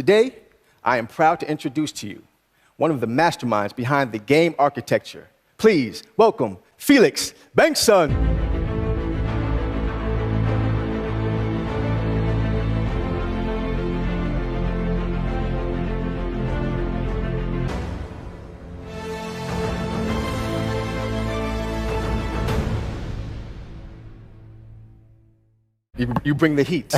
Today, I am proud to introduce to you one of the masterminds behind the game architecture. Please welcome Felix Bengtsson. You bring the heat.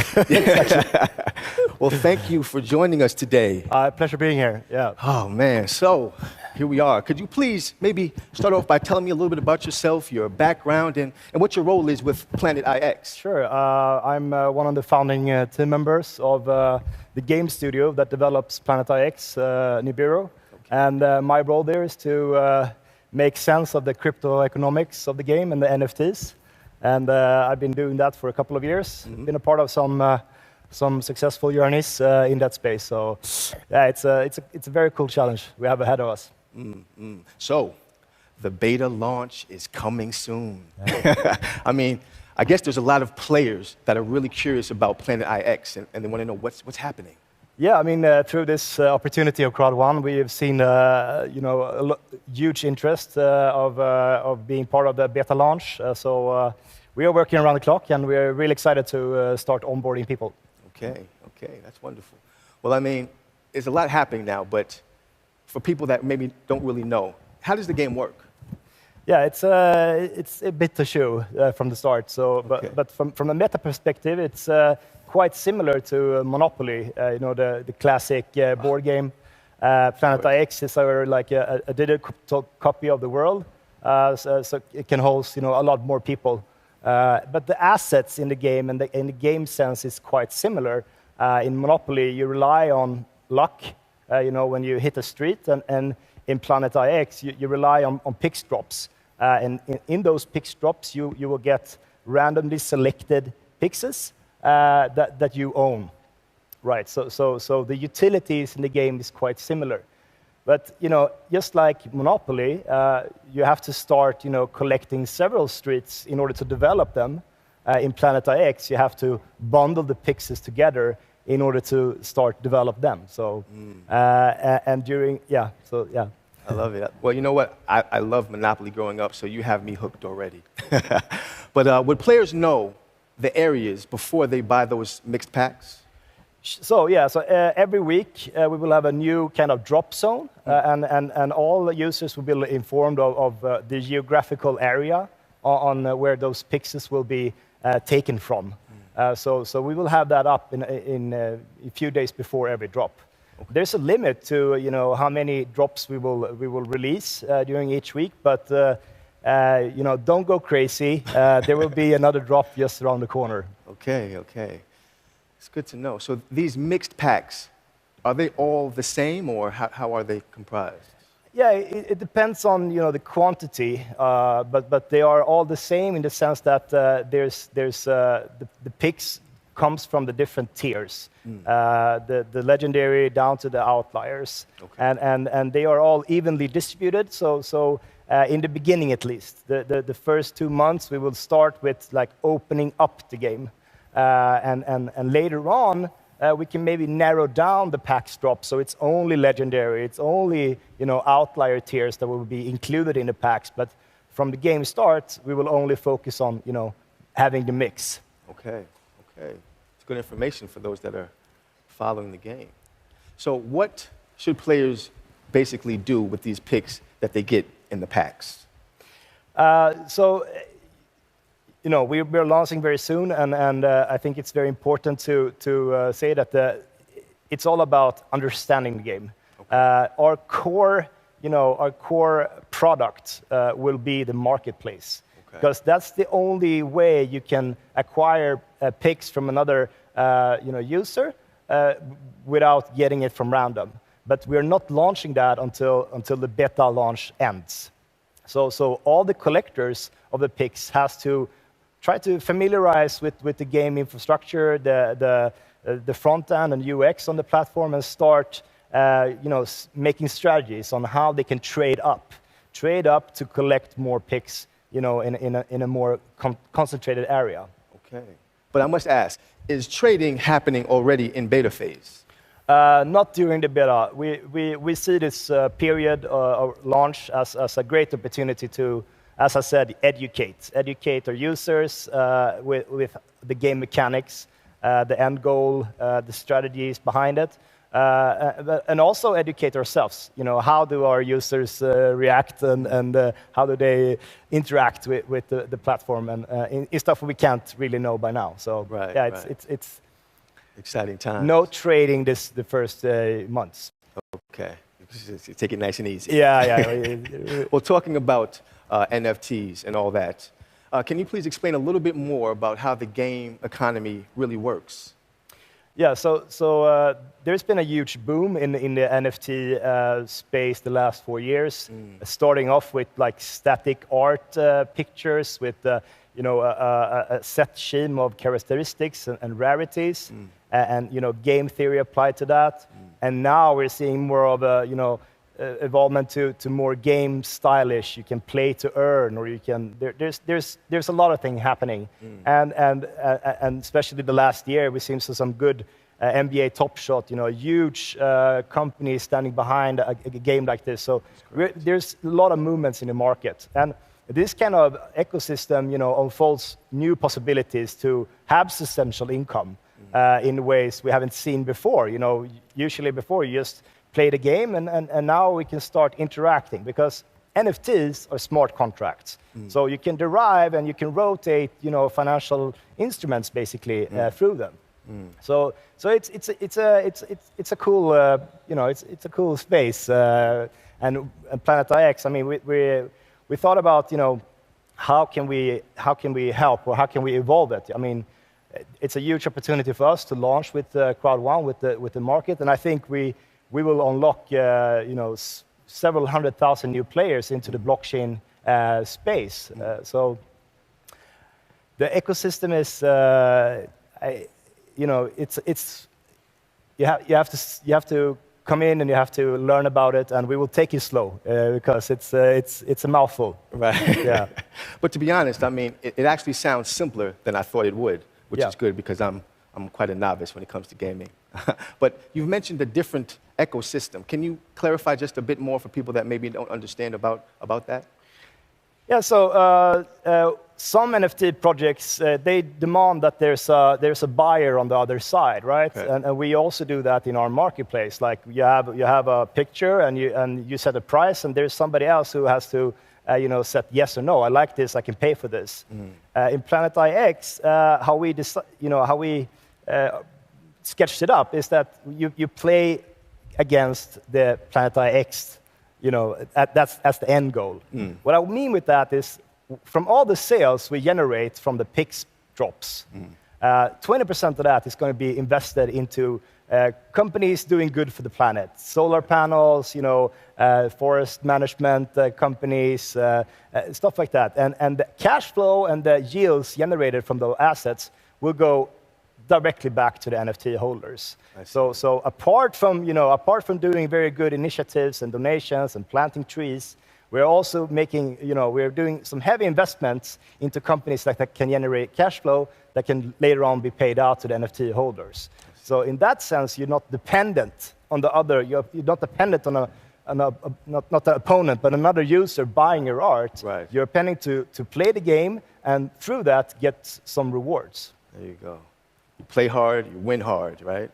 Well, thank you for joining us today. Pleasure being here, yeah. Oh, man. So, here we are. Could you please maybe start off by telling me a little bit about yourself, your background, and what your role is with Planet IX? Sure. I'm one of the founding team members of the game studio that develops Planet IX, Nibiru. Okay. And my role there is to make sense of the crypto economics of the game and the NFTs. And I've been doing that for a couple of years. Mm-hmm. Been a part of some successful journeys in that space. So, yeah, it's a very cool challenge we have ahead of us. Mm-hmm. So, the beta launch is coming soon. Yeah. I mean, I guess there's a lot of players that are really curious about Planet IX, and they want to know what's happening. Yeah, I mean, through this opportunity of Crowd1, we have seen huge interest of being part of the beta launch. We are working around the clock, and we're really excited to start onboarding people. Okay, that's wonderful. Well, I mean, there's a lot happening now, but for people that maybe don't really know, how does the game work? Yeah, it's a bit to show from the start. So, okay. but from a meta perspective, it's quite similar to Monopoly, the classic board game. Planet IX is a digital copy of the world, so it can host a lot more people. But the assets in the game and the game sense is quite similar. In Monopoly, you rely on luck, when you hit a street, and in Planet IX, you rely on pix drops. And in those pix drops, you will get randomly selected pixes that you own. Right, so the utilities in the game is quite similar. But, just like Monopoly, you have to start, collecting several streets in order to develop them. In Planet IX, you have to bundle the pixels together in order to start develop them. So, and during, yeah. I love it. Well, you know what? I love Monopoly growing up, so you have me hooked already. But would players know the areas before they buy those mixed packs? So every week we will have a new kind of drop zone, and all users will be informed of the geographical area on where those pixels will be taken from. So we will have that up in a few days before every drop. Okay. There's a limit to how many drops we will release during each week, but don't go crazy. There will be another drop just around the corner. Okay. It's good to know. So these mixed packs, are they all the same, or how are they comprised? Yeah, it depends on the quantity, but they are all the same in the sense that there's the picks comes from the different tiers, the legendary down to the outliers, okay. and they are all evenly distributed. So in the beginning, at least, the first 2 months, we will start with opening up the game. And later on, we can maybe narrow down the packs drop, so it's only legendary, it's only outlier tiers that will be included in the packs. But from the game start, we will only focus on having the mix. Okay. It's good information for those that are following the game. So what should players basically do with these picks that they get in the packs? We're launching very soon, and I think it's very important to say that it's all about understanding the game. Okay. Our core product will be the marketplace, okay. Because that's the only way you can acquire picks from another user without getting it from random. But we're not launching that until the beta launch ends. So all the collectors of the picks has to try to familiarize with the game infrastructure, the front end and UX on the platform, and start making strategies on how they can trade up to collect more picks in a more concentrated area. Okay. But I must ask, is trading happening already in beta phase? Not during the beta. We see this period of launch as a great opportunity to, as I said, educate our users with the game mechanics, the end goal, the strategies behind it, and also educate ourselves. You know, how do our users react and how do they interact with the platform and in stuff we can't really know by now. So Right, yeah, right. it's Exciting times. no trading the first months. Okay. Just take it nice and easy. Yeah. Well, talking about NFTs and all that, can you please explain a little bit more about how the game economy really works? Yeah, so there's been a huge boom in the NFT space the last 4 years, starting off with like static art pictures with you know a set scheme of characteristics and rarities, and you know game theory applied to that, and now we're seeing more of a you know evolvement to more game stylish. You can play to earn, or you can there's a lot of things happening, and especially the last year we've seen some good NBA Top Shot, you know, a huge company standing behind a game like this. So there's a lot of movements in the market, and this kind of ecosystem, you know, unfolds new possibilities to have substantial income in ways we haven't seen before. You know, usually before you just play the game, and now we can start interacting because NFTs are smart contracts. So you can derive and you can rotate, you know, financial instruments basically through them. So it's a cool you know it's a cool space, and Planet IX. I mean, we thought about, you know, how can we help, or how can we evolve it? I mean, it's a huge opportunity for us to launch with Crowd One with the market, and I think we will unlock you know several 100,000 new players into the blockchain space. So the ecosystem is you know it's you have to come in and you have to learn about it, and we will take it slow because it's a mouthful. Right. Yeah. But to be honest, I mean, it actually sounds simpler than I thought it would, which Yeah. is good because I'm quite a novice when it comes to gaming. But you've mentioned a different ecosystem. Can you clarify just a bit more for people that maybe don't understand about that? Yeah, so some NFT projects, they demand that there's a buyer on the other side, right? Okay. And we also do that in our marketplace. Like you have a picture and you set a price, and there's somebody else who has to you know, set yes or no. I like this, I can pay for this. In Planet IX, how we sketched it up is that you play against the Planet IX. You know, that's the end goal. What I mean with that is, from all the sales we generate from the PIX drops, 20% of that is going to be invested into companies doing good for the planet. Solar panels, you know, forest management companies, stuff like that. And the cash flow and the yields generated from those assets will go directly back to the NFT holders. So apart from doing very good initiatives and donations and planting trees, we're also making, you know, we're doing some heavy investments into companies that can generate cash flow that can later on be paid out to the NFT holders. So in that sense, you're not dependent on the other. You're not dependent on not the opponent, but another user buying your art. Right. You're depending to play the game, and through that get some rewards. There you go. You play hard, you win hard, right?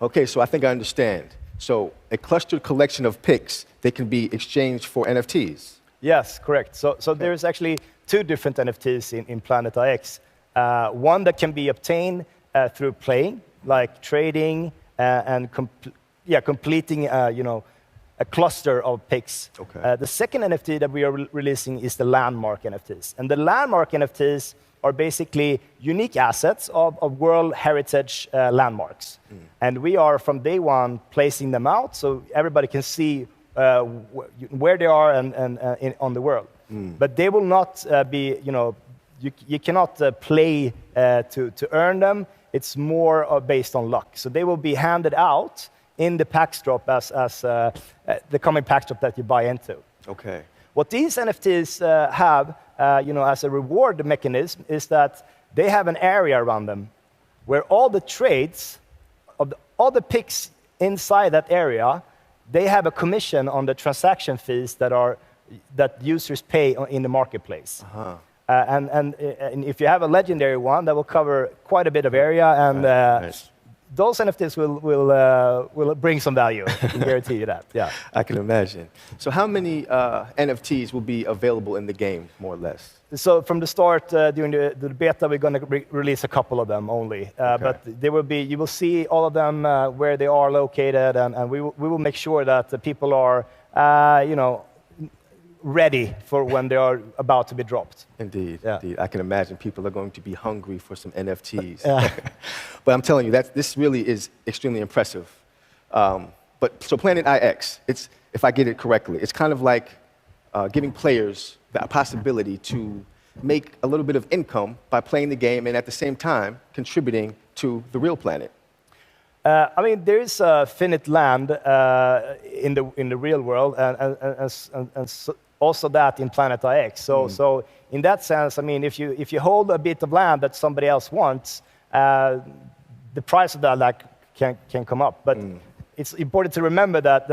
Okay, so I think I understand. So a clustered collection of picks, they can be exchanged for NFTs. Yes, correct. So there's actually two different NFTs in Planet IX. One that can be obtained through playing, like trading and completing, you know, a cluster of picks. Okay. The second NFT that we are releasing is the landmark NFTs, and the landmark NFTs are basically unique assets of World Heritage landmarks. And we are, from day one, placing them out so everybody can see where they are on the world. But they will not be, you know, you cannot play to earn them. It's more based on luck. So they will be handed out in the PAX drop as the coming PAX drop that you buy into. Okay. What these NFTs have, you know, as a reward mechanism, is that they have an area around them where all the trades of all the picks inside that area, they have a commission on the transaction fees that users pay in the marketplace. And if you have a legendary one, that will cover quite a bit of area, and Nice. those NFTs will bring some value. I can guarantee you that. Yeah. I can imagine. So how many NFTs will be available in the game, more or less? So from the start, during the beta, we're going to release a couple of them only. But there will be, you will see all of them where they are located, and we will make sure that the people are, ready for when they are about to be dropped. Indeed, Yeah. indeed. I can imagine people are going to be hungry for some NFTs. But I'm telling you, this really is extremely impressive. So Planet IX, if I get it correctly, it's kind of like giving players the possibility to make a little bit of income by playing the game and at the same time contributing to the real planet. I mean, there is finite land in the real world, and also that in Planet IX. So in that sense, I mean, if you hold a bit of land that somebody else wants, the price of that can come up. But it's important to remember that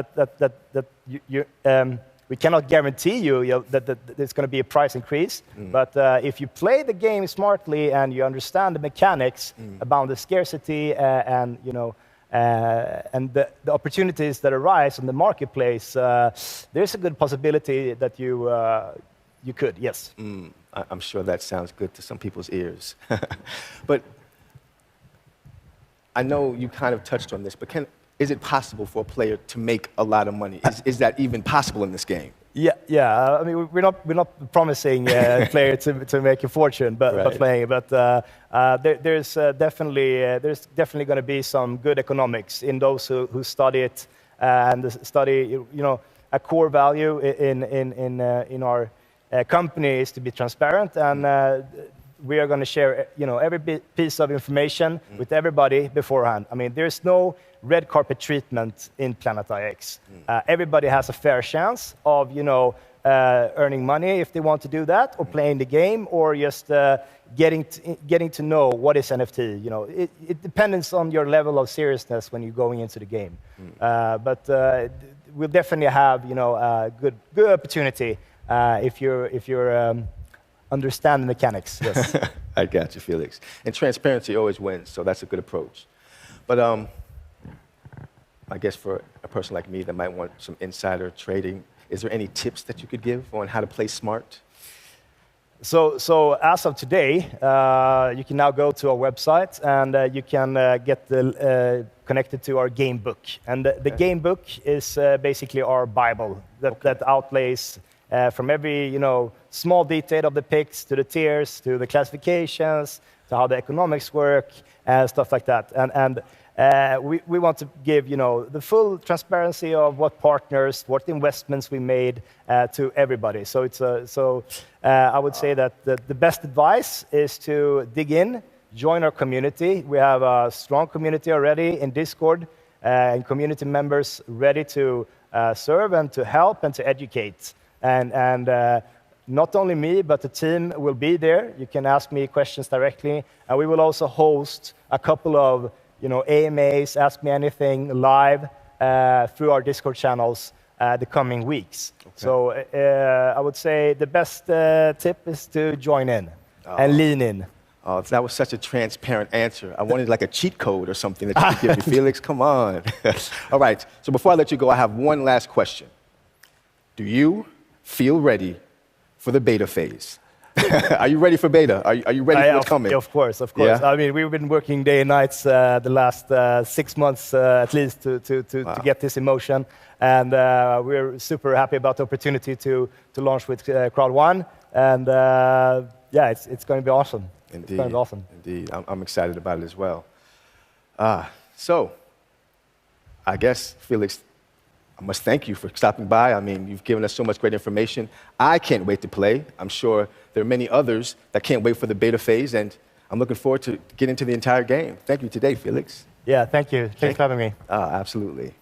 we cannot guarantee you that there's going to be a price increase. But if you play the game smartly and you understand the mechanics about the scarcity and the opportunities that arise in the marketplace, there's a good possibility that you could, yes. I'm sure that sounds good to some people's ears. But I know you kind of touched on this, but is it possible for a player to make a lot of money? Is that even possible in this game? Yeah. I mean, we're not promising a player to make a fortune, by playing. But there's definitely going to be some good economics in those who study it and study. A core value in our company is to be transparent, and we are going to share every piece of information with everybody beforehand. I mean, there's no red carpet treatment in Planet IX. Everybody has a fair chance of earning money if they want to do that, or playing the game, or just getting to know what is NFT. It depends on your level of seriousness when you're going into the game. But we'll definitely have a good opportunity if you're understand the mechanics. Yes. I got you, Felix. And transparency always wins, so that's a good approach. But I guess for a person like me that might want some insider trading, is there any tips that you could give on how to play smart? So as of today, you can now go to our website and you can get connected to our game book. And the game book is basically our Bible that outlays from every small detail of the picks to the tiers to the classifications to how the economics work and stuff like that. And we want to give the full transparency of what partners, what investments we made to everybody. So I would say that the best advice is to dig in, join our community. We have a strong community already in Discord, and community members ready to serve and to help and to educate. And not only me, but the team will be there. You can ask me questions directly, and we will also host a couple of AMAs, Ask Me Anything, live through our Discord channels the coming weeks. Okay. So I would say the best tip is to join in and lean in. Oh, that was such a transparent answer. I wanted like a cheat code or something that you could give me. Felix, come on. All right, so before I let you go, I have one last question. Do you feel ready for the beta phase? Are you ready for beta? Are you ready for what's coming? Of course. Yeah? I mean, we've been working day and nights the last 6 months at least to get this in motion. And we're super happy about the opportunity to launch with Crowd One. And it's going to be awesome. Indeed. It's going to be awesome. Indeed. I'm excited about it as well. So I guess, Felix, I must thank you for stopping by. I mean, you've given us so much great information. I can't wait to play. I'm sure there are many others that can't wait for the beta phase, and I'm looking forward to getting into the entire game. Thank you today, Felix. Yeah, thank you. Thanks for having me. Absolutely.